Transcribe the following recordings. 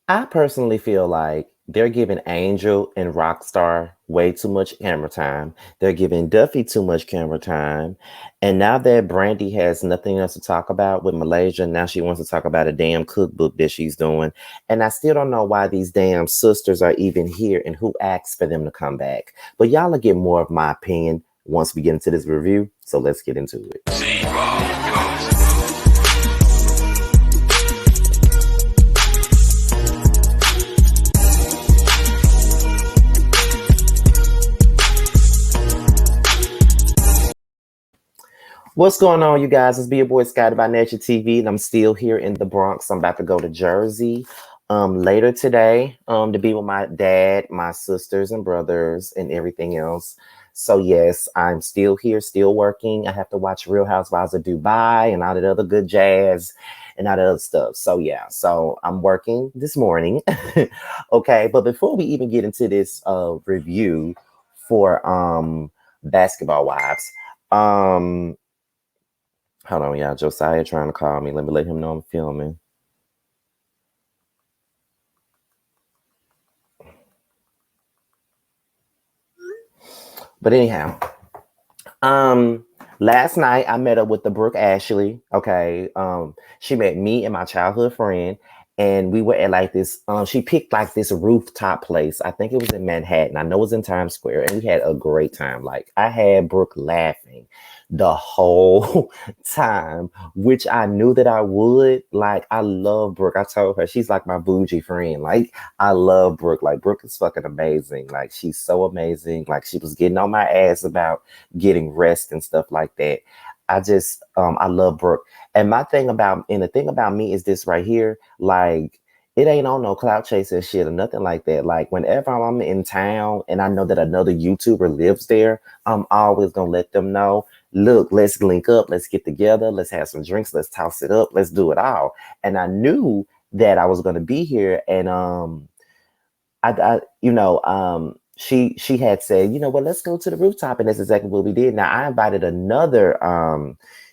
I personally feel like they're giving Angel and Rockstar way too much camera time. They're giving Duffy too much camera time. And now that Brandy has nothing else to talk about with Malaysia, now she wants to talk about a damn cookbook that she's doing. And I still don't know why these damn sisters are even here and who asked for them to come back. But y'all will get more of my opinion once we get into this review. So let's get into it. What's going on, you guys? It's be your boy Scotty by Nature TV, and I'm still here in the Bronx. I'm about to go to Jersey later today to be with my dad, my sisters and brothers, and everything else. So yes, I'm still here, still working. I have to watch Real Housewives of Dubai and all that other good jazz and all that other stuff. So yeah, so I'm working this morning. Okay, but before we even get into this review for Basketball Wives, um hold on, y'all. Josiah trying to call me. Let me let him know I'm filming. But anyhow, um, last night I met up with the Brooke Ashley. Okay. She met me and my childhood friend, and we were at like this. She picked like this rooftop place. I think it was in Manhattan. I know it was in Times Square, and we had a great time. Like I had Brooke laughing the whole time, which I knew that I would. Like I love Brooke. I told her she's like my bougie friend. Like I love Brooke. Like Brooke is fucking amazing. Like she's so amazing. Like she was getting on my ass about getting rest and stuff like that. I love Brooke. And the thing about me is this right here, like it ain't on no clout chasing shit or nothing like that. Like whenever I'm in town and I know that another YouTuber lives there, I'm always gonna let them know, look, let's link up, let's get together, let's have some drinks, let's toss it up, let's do it all. And I knew that I was gonna be here, and she had said, you know what, let's go to the rooftop, and that's exactly what we did. Now I invited another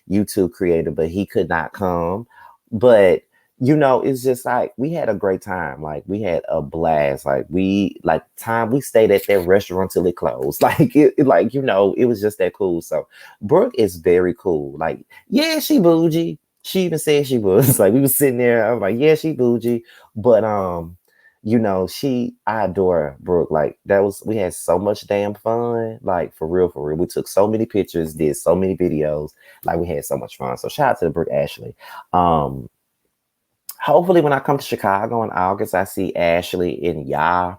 YouTube creator, but he could not come. But it's just like we had a great time. Like we had a blast. We stayed at that restaurant till it closed. It was just that cool. So Brooke is very cool. Like, yeah, she bougie. She even said she was like we was sitting there. I was like, yeah, she bougie. But I adore Brooke. Like we had so much damn fun. Like for real, for real. We took so many pictures, did so many videos. Like we had so much fun. So shout out to the Brooke Ashley. Um, Hopefully when I come to Chicago in August, I see Ashley and Ya.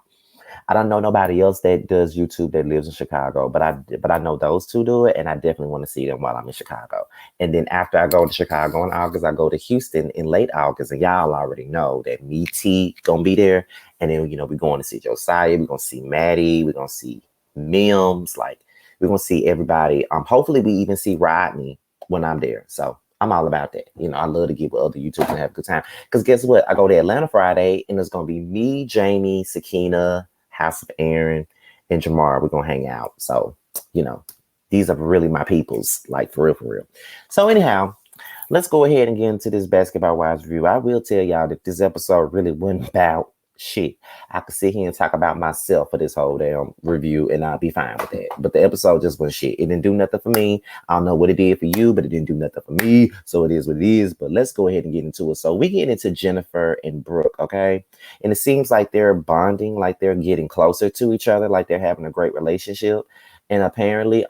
I don't know nobody else that does YouTube that lives in Chicago, but I know those two do it, and I definitely want to see them while I'm in Chicago. And then after I go to Chicago in August, I go to Houston in late August, and y'all already know that me T gonna be there. And then we're going to see Josiah, we're gonna see Maddie, we're gonna see Mims, like we're gonna see everybody. Hopefully we even see Rodney when I'm there. So I'm all about that. I love to get with other YouTubers and have a good time. Because guess what? I go to Atlanta Friday, and it's gonna be me, Jamie, Sakina, House of Aaron, and Jamar. We're gonna hang out. So, these are really my peoples, like for real, for real. So anyhow, let's go ahead and get into this Basketball Wives review. I will tell y'all that this episode really wasn't about shit. I could sit here and talk about myself for this whole damn review, and I'll be fine with that. But the episode just was shit. It didn't do nothing for me. I don't know what it did for you, but it didn't do nothing for me. So it is what it is. But let's go ahead and get into it. So we get into Jennifer and Brooke, okay? And it seems like they're bonding, like they're getting closer to each other, like they're having a great relationship. And apparently,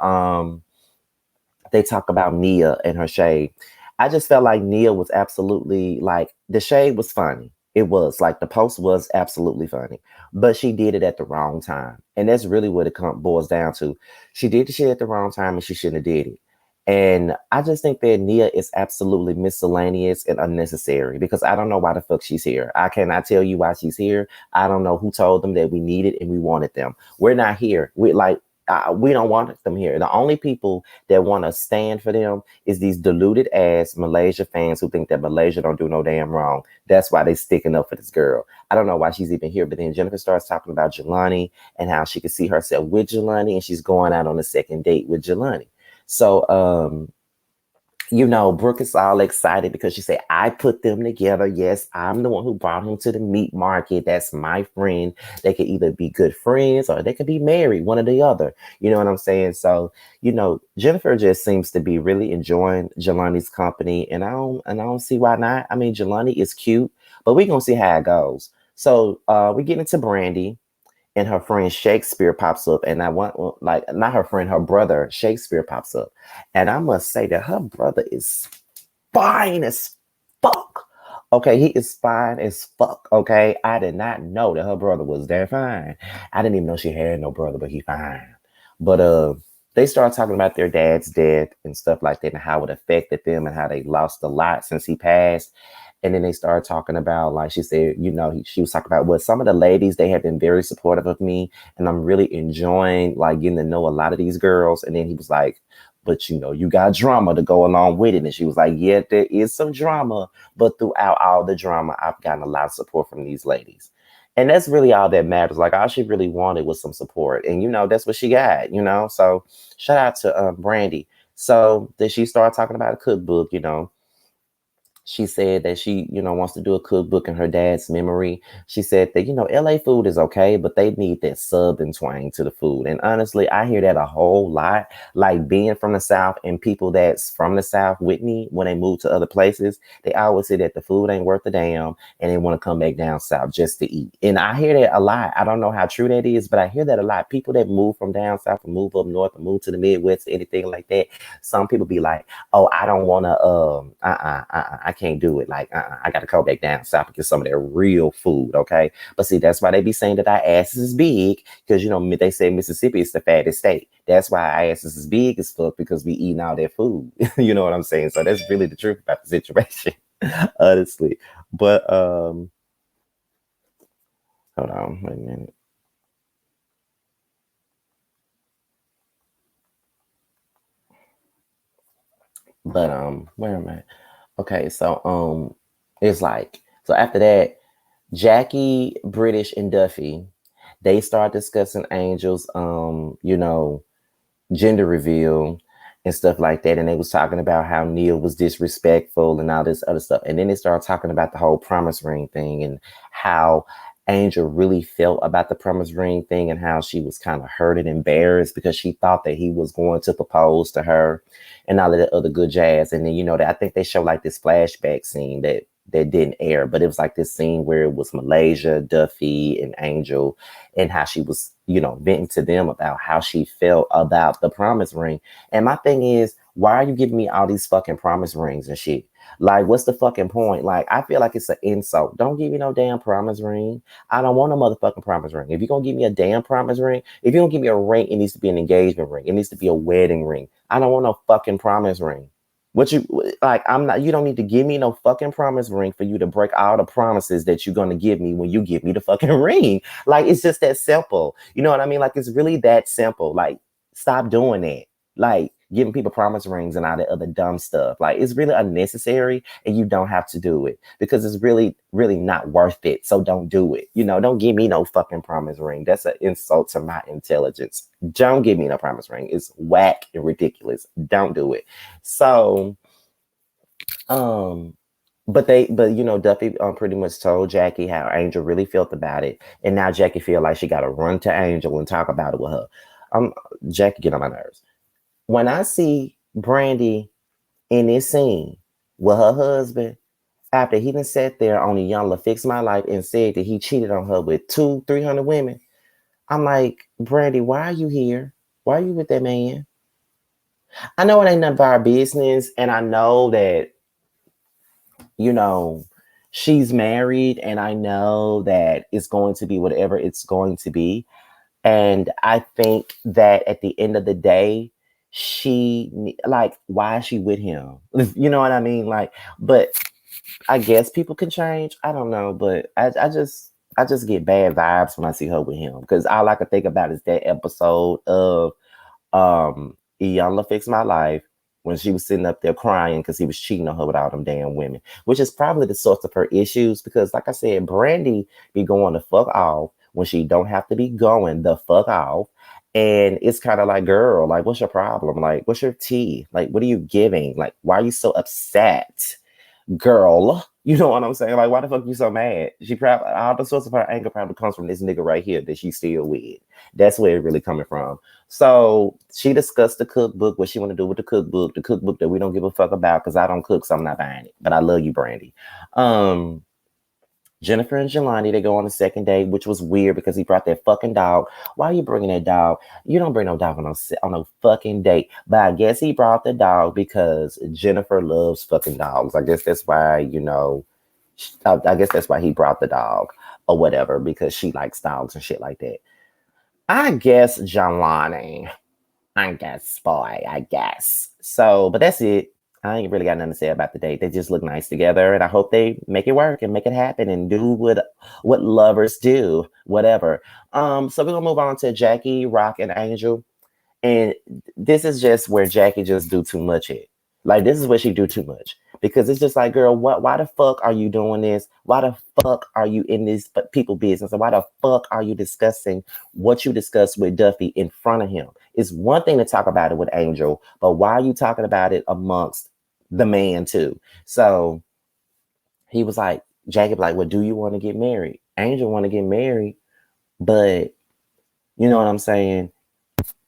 they talk about Nia and her shade. I just felt like Nia was absolutely like the shade was funny. It was like the post was absolutely funny, but she did it at the wrong time, and that's really what boils down to. She did the shit at the wrong time, and she shouldn't have did it. And I just think that Nia is absolutely miscellaneous and unnecessary because I don't know why the fuck she's here. I cannot tell you why she's here. I don't know who told them that we needed and we wanted them. We're not here. We don't want them here. The only people that want to stand for them is these deluded ass Malaysia fans who think that Malaysia don't do no damn wrong. That's why they sticking up for this girl. I don't know why she's even here. But then Jennifer starts talking about Jelani and how she could see herself with Jelani, and she's going out on a second date with Jelani. So Brooke is all excited because she said, I put them together. Yes, I'm the one who brought him to the meat market. That's my friend. They could either be good friends or they could be married, one or the other. You know what I'm saying? So, Jennifer just seems to be really enjoying Jelani's company, and I don't see why not. I mean, Jelani is cute, but we're gonna see how it goes. So we get into Brandi, and her friend Shakespeare pops up, and I want, like, not her friend, her brother Shakespeare pops up, and I must say that her brother is fine as fuck. Okay, he is fine as fuck. Okay, I did not know that her brother was that fine. I didn't even know she had no brother, but he fine. But they started talking about their dad's death and stuff like that, and how it affected them, and how they lost a lot since he passed. And then they started talking about, like she said, she was talking about, well, some of the ladies, they have been very supportive of me, and I'm really enjoying, like, getting to know a lot of these girls. And then he was like, but you got drama to go along with it. And she was like, yeah, there is some drama, but throughout all the drama, I've gotten a lot of support from these ladies. And that's really all that matters. Like, all she really wanted was some support. And that's what she got. So shout out to Brandi. So then she started talking about a cookbook. She said that she, wants to do a cookbook in her dad's memory. She said that, LA food is okay, but they need that southern twang to the food. And honestly, I hear that a whole lot. Like, being from the South, and people that's from the South with me, when they move to other places, they always say that the food ain't worth a damn, and they want to come back down South just to eat. And I hear that a lot. I don't know how true that is, but I hear that a lot. People that move from down South and move up north and move to the Midwest, anything like that, some people be like, oh, I don't want to, I can't do it. Like, I got to go back down south and get some of their real food. Okay. But see, that's why they be saying that our asses is big, because, they say Mississippi is the fattest state. That's why our asses is big as fuck, because we eating all their food. You know what I'm saying? So that's really the truth about the situation, honestly. But, hold on, wait a minute. But, where am I? Okay. So, it's like, so after that, Jackie, British, and Duffy, they start discussing Angel's, gender reveal and stuff like that. And they was talking about how Neil was disrespectful and all this other stuff. And then they started talking about the whole promise ring thing, and how Angel really felt about the promise ring thing, and how she was kind of hurt and embarrassed because she thought that he was going to propose to her and all of that other good jazz. And then, that I think they show like this flashback scene that didn't air, but it was like this scene where it was Malaysia, Duffy, and Angel, and how she was, venting to them about how she felt about the promise ring. And my thing is, why are you giving me all these fucking promise rings and shit? Like, what's the fucking point? Like, I feel like it's an insult. Don't give me no damn promise ring. I don't want a motherfucking promise ring. If you're gonna give me a damn promise ring, if you're gonna give me a ring, it needs to be an engagement ring. It needs to be a wedding ring. I don't want no fucking promise ring. What you like? I'm not. You don't need to give me no fucking promise ring for you to break all the promises that you're gonna give me when you give me the fucking ring. Like, it's just that simple. You know what I mean? Like, it's really that simple. Like, stop doing that. Like, giving people promise rings and all that other dumb stuff. Like, it's really unnecessary, and you don't have to do it, because it's really, really not worth it. So don't do it. Don't give me no fucking promise ring. That's an insult to my intelligence. Don't give me no promise ring. It's whack and ridiculous. Don't do it. So, um, but Duffy pretty much told Jackie how Angel really felt about it, and now Jackie feel like she got to run to Angel and talk about it with her. Jackie get on my nerves when I see Brandi in this scene with her husband, after he done sat there on the Young Fix My Life and said that he cheated on her with 300 women. I'm like, Brandi, why are you here? Why are you with that man? I know it ain't none of our business, and I know that, you know, she's married, and I know that it's going to be whatever it's going to be. And I think that at the end of the day, like, why is she with him? You know what I mean? Like, but I guess people can change. I don't know, but I just get bad vibes when I see her with him, because all I can think about is that episode of Iyanla Fix My Life, when she was sitting up there crying because he was cheating on her with all them damn women, which is probably the source of her issues. Because, like I said, Brandi be going to fuck off when she don't have to be going the fuck off. And it's kind of like, girl, like, what's your problem? Like, what's your tea? Like, what are you giving? Like, why are you so upset? Girl, you know what I'm saying? Like, why the fuck you so mad? She probably, all the source of her anger probably comes from this nigga right here that she's still with. That's where it really coming from. So she discussed the cookbook, what she want to do with the cookbook that we don't give a fuck about because I don't cook, so I'm not buying it. But I love you, Brandi. Um, Jennifer and Jelani, they go on the second date, which was weird because he brought that fucking dog. Why are you bringing that dog? You don't bring no dog on a fucking date. But I guess he brought the dog because Jennifer loves fucking dogs. I guess that's why, I guess that's why he brought the dog or whatever, because she likes dogs and shit like that. I guess Jelani. I guess, boy, I guess. So, but that's it. I ain't really got nothing to say about the date. They just look nice together, and I hope they make it work and make it happen and do what lovers do, whatever. So we're gonna move on to Jackie, Rock, and Angel. And this is just where Jackie just do too much it. Like, this is where she do too much. Because it's just like, girl, why the fuck are you doing this? Why the fuck are you in this people business? And why the fuck are you discussing what you discussed with Duffy in front of him? It's one thing to talk about it with Angel, but why are you talking about it amongst the man too? So he was like, Jackie like, well, do you want to get married? Angel want to get married, but you know what I'm saying?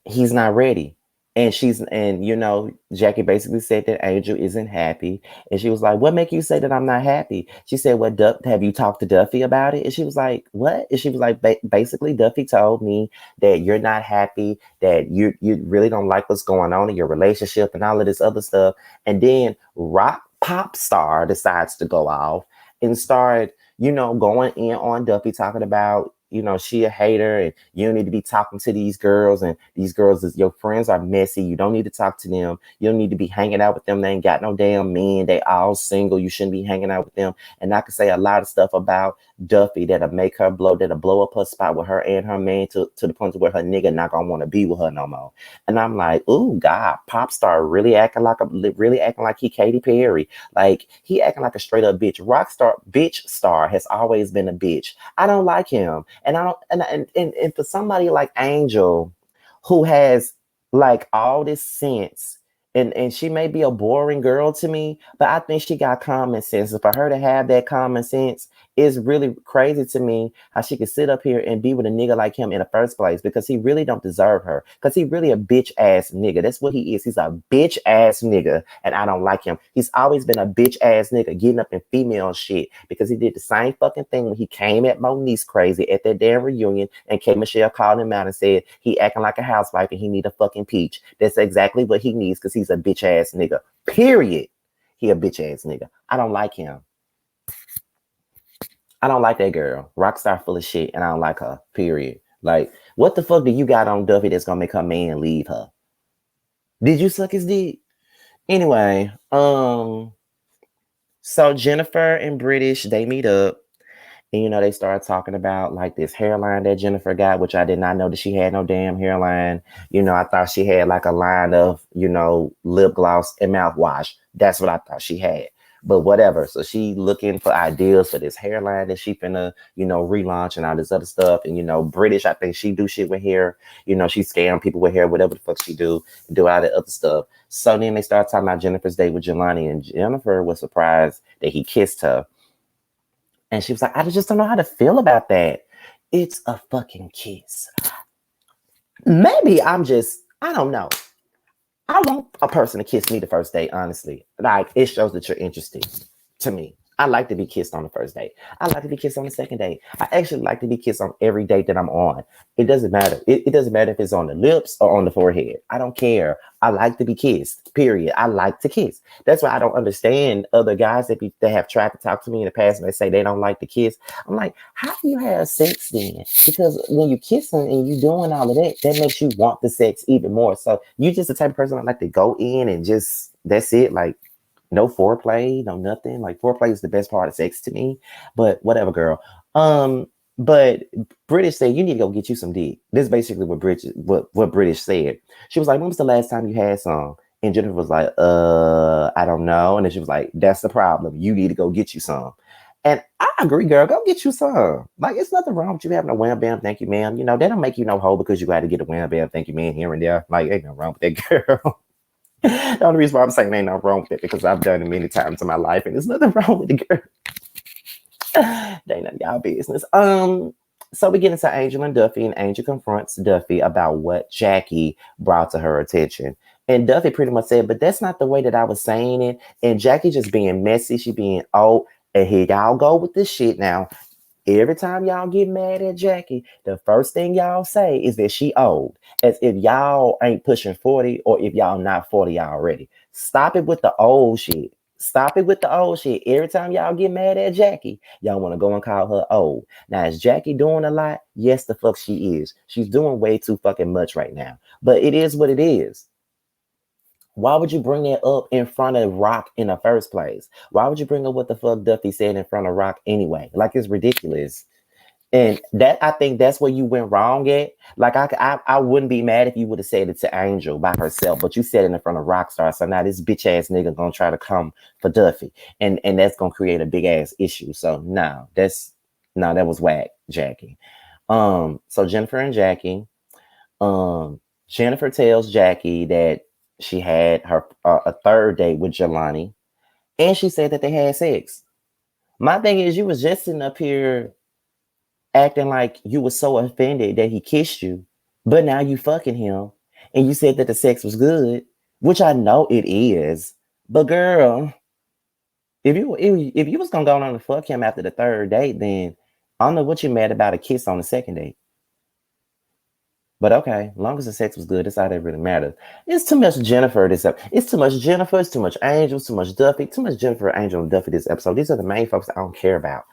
He's not ready. Jackie basically said that Angel isn't happy. And she was like, what make you say that I'm not happy? She said, have you talked to Duffy about it? And she was like, what? And she was like, basically, Duffy told me that you're not happy, that you really don't like what's going on in your relationship and all of this other stuff. And then rock pop star decides to go off and start, going in on Duffy, talking about, she a hater and you don't need to be talking to these girls, and these girls your friends are messy. You don't need to talk to them. You don't need to be hanging out with them. They ain't got no damn men. They all single. You shouldn't be hanging out with them. And I could say a lot of stuff about Duffy that'll blow up her spot with her and her man to the point where her nigga not gonna want to be with her no more. And I'm like, oh God, pop star really acting like he Katy Perry. Like, he acting like a straight up bitch. Rock star, bitch star has always been a bitch. I don't like him. And I don't, and for somebody like Angel, who has like all this sense, and she may be a boring girl to me, but I think she got common sense. And for her to have that common sense is really crazy to me, how she could sit up here and be with a nigga like him in the first place, because he really don't deserve her. Because he really a bitch ass nigga. That's what he is. He's a bitch ass nigga, and I don't like him. He's always been a bitch ass nigga, getting up in female shit, because he did the same fucking thing when he came at Moniece crazy at that damn reunion, and K. Michelle called him out and said he acting like a housewife and he need a fucking peach. That's exactly what he needs, because he's a bitch ass nigga. Period. He a bitch ass nigga. I don't like him. I don't like that girl. Rockstar full of shit, and I don't like her. Period. Like, what the fuck do you got on Duffy that's gonna make her man leave her? Did you suck his dick? Anyway, so Jennifer and British, they meet up. And, they started talking about like this hairline that Jennifer got, which I did not know that she had no damn hairline. I thought she had like a line of, lip gloss and mouthwash. That's what I thought she had. But whatever. So she looking for ideas for this hairline that she finna, relaunch and all this other stuff. And, British, I think she do shit with hair. She scam people with hair, whatever the fuck she do all that other stuff. So then they started talking about Jennifer's date with Jelani, and Jennifer was surprised that he kissed her. And she was like, I just don't know how to feel about that. It's a fucking kiss. Maybe I don't know. I want a person to kiss me the first date, honestly. Like, it shows that you're interested to me. I like to be kissed on the first date. I like to be kissed on the second date. I actually like to be kissed on every date that I'm on. It doesn't matter. It doesn't matter if it's on the lips or on the forehead. I don't care. I like to be kissed, period. I like to kiss. That's why I don't understand other guys that have tried to talk to me in the past and they say they don't like to kiss. I'm like, how do you have sex then? Because when you're kissing and you're doing all of that, that makes you want the sex even more. So you just the type of person that like to go in and just, that's it. Like, no foreplay, no nothing. Like, foreplay is the best part of sex to me. But whatever, girl. But British said, you need to go get you some dick. This is basically what British said. She was like, when was the last time you had some? And Jennifer was like, I don't know. And then she was like, that's the problem. You need to go get you some. And I agree, girl. Go get you some. Like, it's nothing wrong with you having a wham bam, thank you, ma'am. You know, they don't make you no hoe because you got to get a wham bam, thank you, man, here and there. Like, ain't nothing wrong with that, girl. The only reason why I'm saying ain't nothing wrong with it because I've done it many times in my life, and there's nothing wrong with it, girl. That ain't none of y'all business. So we get into Angel and Duffy, and Angel confronts Duffy about what Jackie brought to her attention. And Duffy pretty much said, but that's not the way that I was saying it. And Jackie just being messy, she being, oh, and here y'all go with this shit now. Every time y'all get mad at Jackie, the first thing y'all say is that she old. As if y'all ain't pushing 40 or if y'all not 40 already. Stop it with the old shit. Stop it with the old shit. Every time y'all get mad at Jackie, y'all want to go and call her old. Now, is Jackie doing a lot? Yes, the fuck she is. She's doing way too fucking much right now. But it is what it is. Why would you bring that up in front of Rock in the first place? Why would you bring up what the fuck Duffy said in front of Rock anyway? Like, it's ridiculous. And that, I think that's where you went wrong at. Like, I wouldn't be mad if you would have said it to Angel by herself, but you said it in front of Rockstar. So now this bitch ass nigga gonna try to come for Duffy, and that's gonna create a big ass issue. So no, that was whack, Jackie. So Jennifer and Jackie. Jennifer tells Jackie that she had her a third date with Jelani, and she said that they had sex. My thing is, you was just sitting up here acting like you were so offended that he kissed you, but now you fucking him, and you said that the sex was good, which I know it is. But girl, if you was gonna go on and fuck him after the third date, then I don't know what you mad about a kiss on the second date. But okay, long as the sex was good, that's all that really matters. It's too much Jennifer this episode. It's too much Jennifer, it's too much Angel, too much Duffy, too much Jennifer, Angel, and Duffy this episode. These are the main folks I don't care about.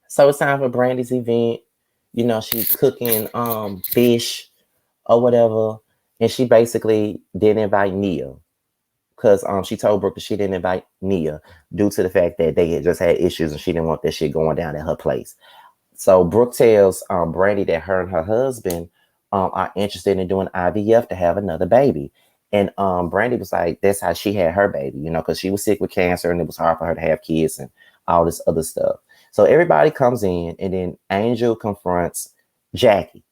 So it's time for Brandi's event. You know, she's cooking fish or whatever. And she basically didn't invite Nia. Because she told Brooke that she didn't invite Nia due to the fact that they had just had issues and she didn't want that shit going down at her place. So Brooke tells Brandi that her and her husband are interested in doing IVF to have another baby. And Brandi was like, that's how she had her baby, you know, because she was sick with cancer and it was hard for her to have kids and all this other stuff. So everybody comes in, and then Angel confronts Jackie.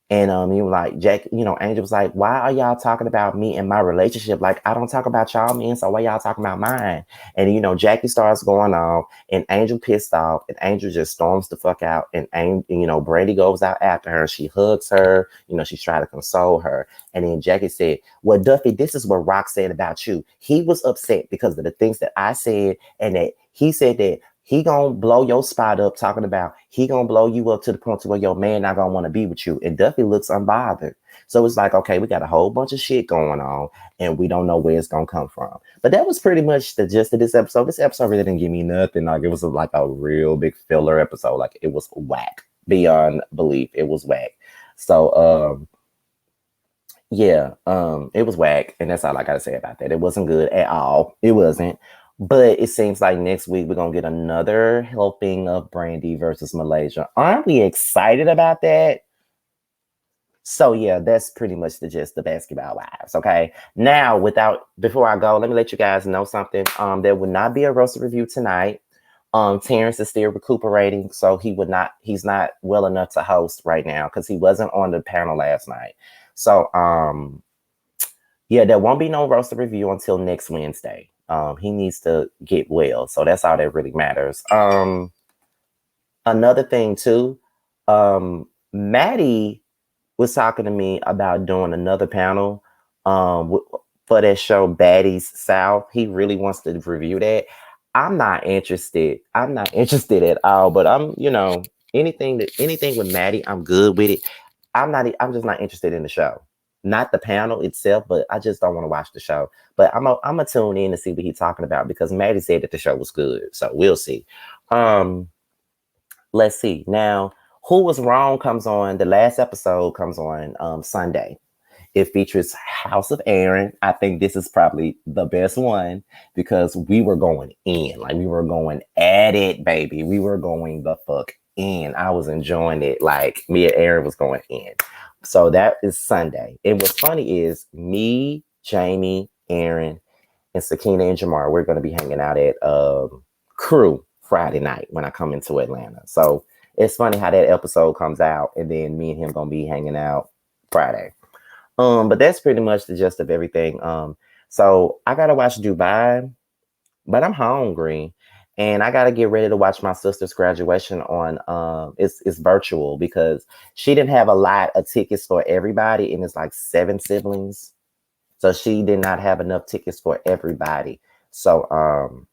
And you were like, Jack, you know, Angel was like, why are y'all talking about me and my relationship? Like, I don't talk about y'all men, so why y'all talking about mine? And you know, Jackie starts going off, and Angel pissed off, and Angel just storms the fuck out, and you know, Brandi goes out after her, she hugs her, you know, she's trying to console her. And then Jackie said, well, Duffy, this is what Rock said about you. He was upset because of the things that I said, and that he said that he gonna blow your spot up, talking about he gonna blow you up to the point to where your man not gonna want to be with you. And Duffy looks unbothered. So it's like, okay, we got a whole bunch of shit going on, and we don't know where it's gonna come from. But that was pretty much the gist of this episode. This episode really didn't give me nothing. Like, it was like a real big filler episode. Like, it was whack beyond belief. It was whack. So yeah, it was whack, and that's all I gotta say about that. It wasn't good at all. It wasn't. But it seems like next week we're gonna get another helping of Brandi versus Malaysia. Aren't we excited about that? So yeah, that's pretty much the gist of Basketball Wives. Okay. Now, before I go, let me let you guys know something. There will not be a roster review tonight. Terrence is still recuperating, so he's not well enough to host right now because he wasn't on the panel last night. So yeah, there won't be no roster review until next Wednesday. He needs to get well, so that's all that really matters. Another thing too, Maddie was talking to me about doing another panel for that show Baddies South. He really wants to review that. I'm not interested. I'm not interested at all. But I'm, you know, anything with Maddie, I'm good with it. I'm just not interested in the show. Not the panel itself, but I just don't want to watch the show. But I'm gonna tune in to see what he's talking about because Maddie said that the show was good. So we'll see. Let's see. Now, Who Was Wrong comes on. The last episode comes on Sunday. It features House of Aaron. I think this is probably the best one because we were going in. Like, we were going at it, baby. We were going the fuck in. I was enjoying it. Like, me and Aaron was going in. So that is Sunday. And what's funny is me, Jamie, Aaron, and Sakina and Jamar, we're going to be hanging out at crew Friday night when I come into Atlanta. So it's funny how that episode comes out, and then me and him gonna be hanging out Friday. But that's pretty much the gist of everything. So I gotta watch Dubai, but I'm hungry. And I gotta get ready to watch my sister's graduation on it's virtual because she didn't have a lot of tickets for everybody, and it's like 7 siblings. So she did not have enough tickets for everybody. So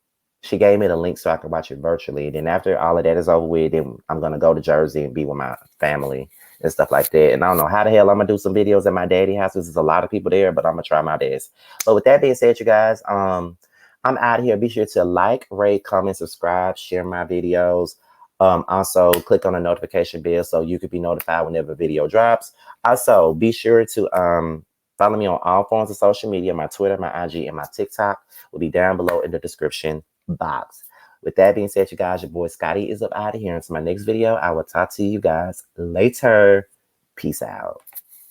she gave me the link so I could watch it virtually. Then after all of that is over with, then I'm gonna go to Jersey and be with my family and stuff like that. And I don't know how the hell I'm gonna do some videos at my daddy's house because there's a lot of people there, but I'm gonna try my best. But with that being said, you guys, I'm out of here. Be sure to like, rate, comment, subscribe, share my videos. Also click on the notification bell so you could be notified whenever a video drops. Also, be sure to follow me on all forms of social media. My Twitter, my IG, and my TikTok will be down below in the description box. With that being said, you guys, your boy Scotty is up out of here. Until my next video, I will talk to you guys later. Peace out.